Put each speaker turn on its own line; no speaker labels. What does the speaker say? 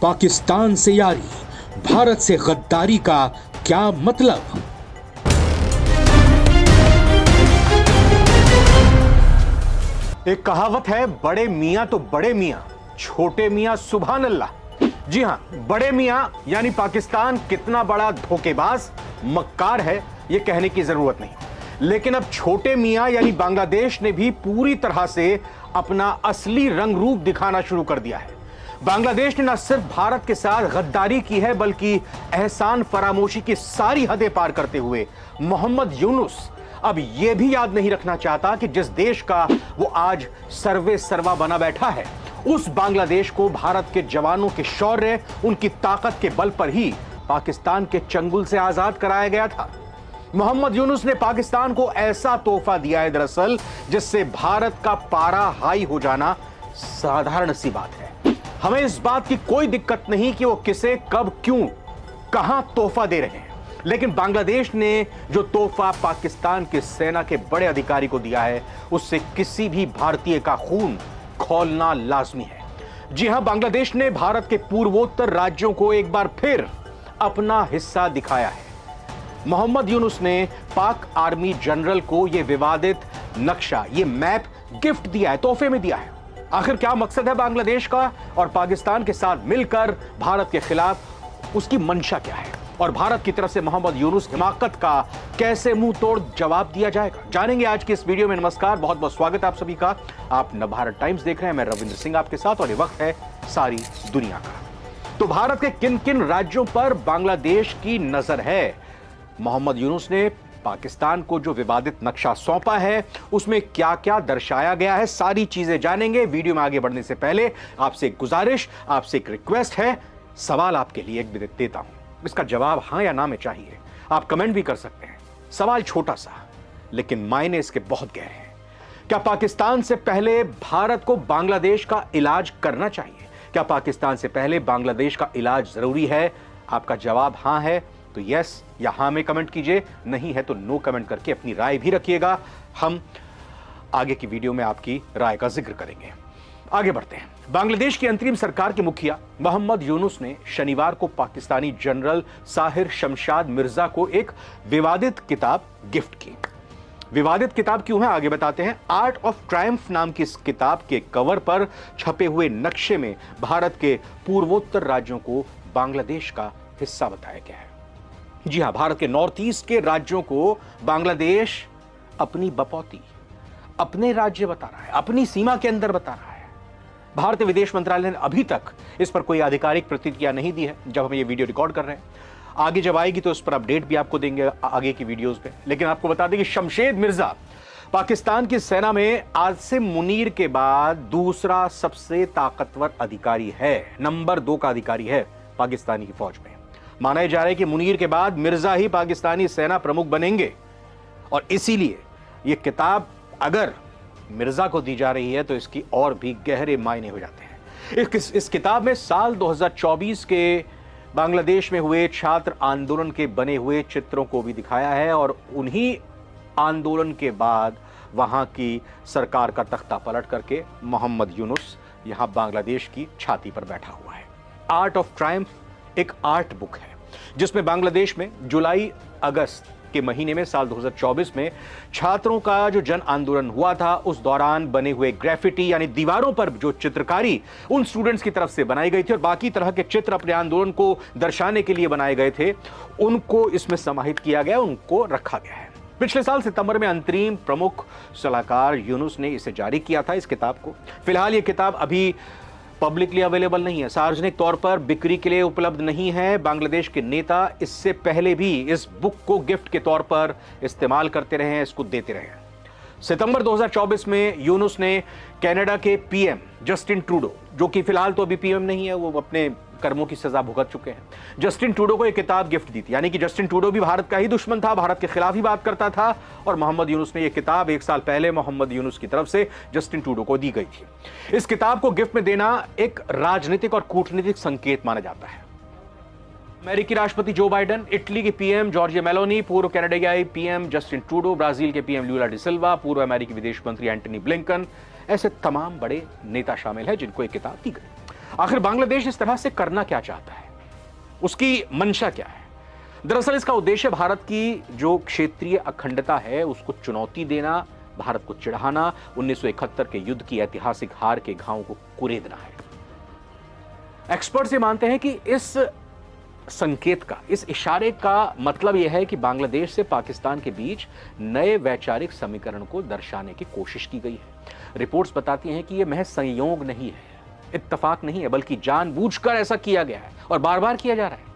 पाकिस्तान से यारी, भारत से गद्दारी का क्या मतलब?
एक कहावत है, बड़े मियां तो बड़े मियां, छोटे मियां सुभान अल्लाह। जी हां, बड़े मियां यानी पाकिस्तान कितना बड़ा धोखेबाज मक्कार है यह कहने की जरूरत नहीं। लेकिन अब छोटे मियां यानी बांग्लादेश ने भी पूरी तरह से अपना असली रंग रूप दिखाना शुरू कर दिया है। बांग्लादेश ने न सिर्फ भारत के साथ गद्दारी की है, बल्कि एहसान फरामोशी की सारी हदें पार करते हुए मोहम्मद यूनुस अब यह भी याद नहीं रखना चाहता कि जिस देश का वो आज सर्वे सर्वा बना बैठा है, उस बांग्लादेश को भारत के जवानों के शौर्य, उनकी ताकत के बल पर ही पाकिस्तान के चंगुल से आजाद कराया गया था। मोहम्मद यूनुस ने पाकिस्तान को ऐसा तोहफा दिया है दरअसल, जिससे भारत का पारा हाई हो जाना साधारण सी बात है। हमें इस बात की कोई दिक्कत नहीं कि वो किसे, कब, क्यों, कहां तोहफा दे रहे हैं, लेकिन बांग्लादेश ने जो तोहफा पाकिस्तान के सेना के बड़े अधिकारी को दिया है, उससे किसी भी भारतीय का खून खौलना लाजमी है। जी हां, बांग्लादेश ने भारत के पूर्वोत्तर राज्यों को एक बार फिर अपना हिस्सा दिखाया है। मोहम्मद यूनुस ने पाक आर्मी जनरल को यह विवादित नक्शा, यह मैप गिफ्ट दिया है, तोहफे में दिया है। आखिर क्या मकसद है बांग्लादेश का और पाकिस्तान के साथ मिलकर भारत के खिलाफ उसकी मंशा क्या है, और भारत की तरफ से मोहम्मद यूनुस हिमाकत का कैसे मुंह तोड़ जवाब दिया जाएगा, जानेंगे आज की इस वीडियो में। नमस्कार, बहुत बहुत स्वागत है आप सभी का। आप नवभारत टाइम्स देख रहे हैं, मैं रविंद्र सिंह आपके साथ, और ये वक्त है सारी दुनिया का। तो भारत के किन किन राज्यों पर बांग्लादेश की नजर है? मोहम्मद यूनुस ने पाकिस्तान को जो विवादित नक्शा सौंपा है, उसमें क्या क्या दर्शाया गया है, सारी चीजें जानेंगे। वीडियो में आगे बढ़ने से पहले आपसे एक गुजारिश, आपसे एक रिक्वेस्ट है। सवाल आपके लिए एक देता हूं, इसका जवाब हां या ना में चाहिए। आप कमेंट भी कर सकते हैं। सवाल छोटा सा, लेकिन मायने इसके बहुत गहरे हैं। क्या पाकिस्तान से पहले भारत को बांग्लादेश का इलाज करना चाहिए? क्या पाकिस्तान से पहले बांग्लादेश का इलाज जरूरी है? आपका जवाब हां है तो यस या हां में कमेंट कीजिए, नहीं है तो नो कमेंट करके अपनी राय भी रखिएगा। हम आगे की वीडियो में आपकी राय का जिक्र करेंगे। आगे बढ़ते हैं। बांग्लादेश की अंतरिम सरकार के मुखिया मोहम्मद यूनुस ने शनिवार को पाकिस्तानी जनरल साहिर शमशाद मिर्जा को एक विवादित किताब गिफ्ट की। विवादित किताब क्यों है, आगे बताते हैं। आर्ट ऑफ ट्रायम्फ नाम की इस किताब के कवर पर छपे हुए नक्शे में भारत के पूर्वोत्तर राज्यों को बांग्लादेश का हिस्सा बताया गया है। जी हां, भारत के नॉर्थ ईस्ट के राज्यों को बांग्लादेश अपनी बपौती, अपने राज्य बता रहा है, अपनी सीमा के अंदर बता रहा है। भारतीय विदेश मंत्रालय ने अभी तक इस पर कोई आधिकारिक प्रतिक्रिया नहीं दी है जब हम ये वीडियो रिकॉर्ड कर रहे हैं। आगे जब आएगी तो इस पर अपडेट भी आपको देंगे आगे की वीडियोस पे। लेकिन आपको बता दें कि शमशेद मिर्जा पाकिस्तान की सेना में आसिम मुनीर के बाद दूसरा सबसे ताकतवर अधिकारी है, नंबर 2 का अधिकारी है पाकिस्तानी की फौज में। माना जा रहा है कि मुनीर के बाद मिर्जा ही पाकिस्तानी सेना प्रमुख बनेंगे, और इसीलिए यह किताब अगर मिर्जा को दी जा रही है तो इसकी और भी गहरे मायने हो जाते हैं। इस किताब में साल 2024 के बांग्लादेश में हुए छात्र आंदोलन के बने हुए चित्रों को भी दिखाया है, और उन्हीं आंदोलन के बाद वहां की सरकार का तख्ता पलट करके मोहम्मद यूनुस यहां बांग्लादेश की छाती पर बैठा हुआ है। आर्ट ऑफ ट्रायम्फ एक आर्ट बुक है जिसमें बांग्लादेश में जुलाई अगस्त के महीने में साल 2024 में छात्रों का जो जन आंदोलन हुआ था, उस दौरान बने हुए ग्राफिटी यानी दीवारों पर जो चित्रकारी उन स्टूडेंट्स की तरफ से बनाई गई थी और बाकी तरह के चित्र अपने आंदोलन को दर्शाने के लिए बनाए गए थे, उनको इसमें समाहित किया गया, उनको रखा गया है। पिछले साल सितंबर में अंतरिम प्रमुख सलाहकार यूनुस ने इसे जारी किया था, इस किताब को। फिलहाल यह किताब अभी पब्लिकली अवेलेबल नहीं है, सार्वजनिक तौर पर बिक्री के लिए उपलब्ध नहीं है। बांग्लादेश के नेता इससे पहले भी इस बुक को गिफ्ट के तौर पर इस्तेमाल करते रहे हैं, इसको देते रहे हैं। सितंबर 2024 में यूनुस ने कनाडा के पीएम जस्टिन ट्रूडो, जो कि फिलहाल तो अभी पीएम नहीं है, वो अपने कर्मों की सजा भुगत चुके हैं, जस्टिन ट्रूडो को एक किताब गिफ्ट दी थी। यानी कि जस्टिन ट्रूडो भी भारत का ही दुश्मन था, भारत के खिलाफ ही बात करता था, और मोहम्मद यूनुस ने यह किताब 1 साल पहले मोहम्मद यूनुस की तरफ से जस्टिन ट्रूडो को दी गई थी। इस किताब को गिफ्ट में देना एक राजनीतिक और कूटनीतिक संकेत माना जाता है। अमेरिकी राष्ट्रपति जो बाइडेन, इटली के पीएम जॉर्जिया मेलोनी, पूर्व कनाडाई पीएम जस्टिन ट्रूडो, ब्राजील के पीएम लूला डी सिल्वा, पूर्व अमेरिकी विदेश मंत्री एंटनी ब्लिंकन, ऐसे तमाम बड़े नेता शामिल हैं जिनको एक किताब दी गई। आखिर बांग्लादेश इस तरह से करना क्या चाहता है, उसकी मंशा क्या है? दरअसल इसका उद्देश्य भारत की जो क्षेत्रीय अखंडता है उसको चुनौती देना, भारत को चिढ़ाना, 1971 के युद्ध की ऐतिहासिक हार के घावों को कुरेदना है। एक्सपर्ट्स ये मानते हैं कि इस संकेत का, इस इशारे का मतलब यह है कि बांग्लादेश से पाकिस्तान के बीच नए वैचारिक समीकरण को दर्शाने की कोशिश की गई है। रिपोर्ट्स बताती हैं कि यह महज संयोग नहीं है, इत्तेफाक नहीं है, बल्कि जानबूझकर ऐसा किया गया है और बार बार किया जा रहा है।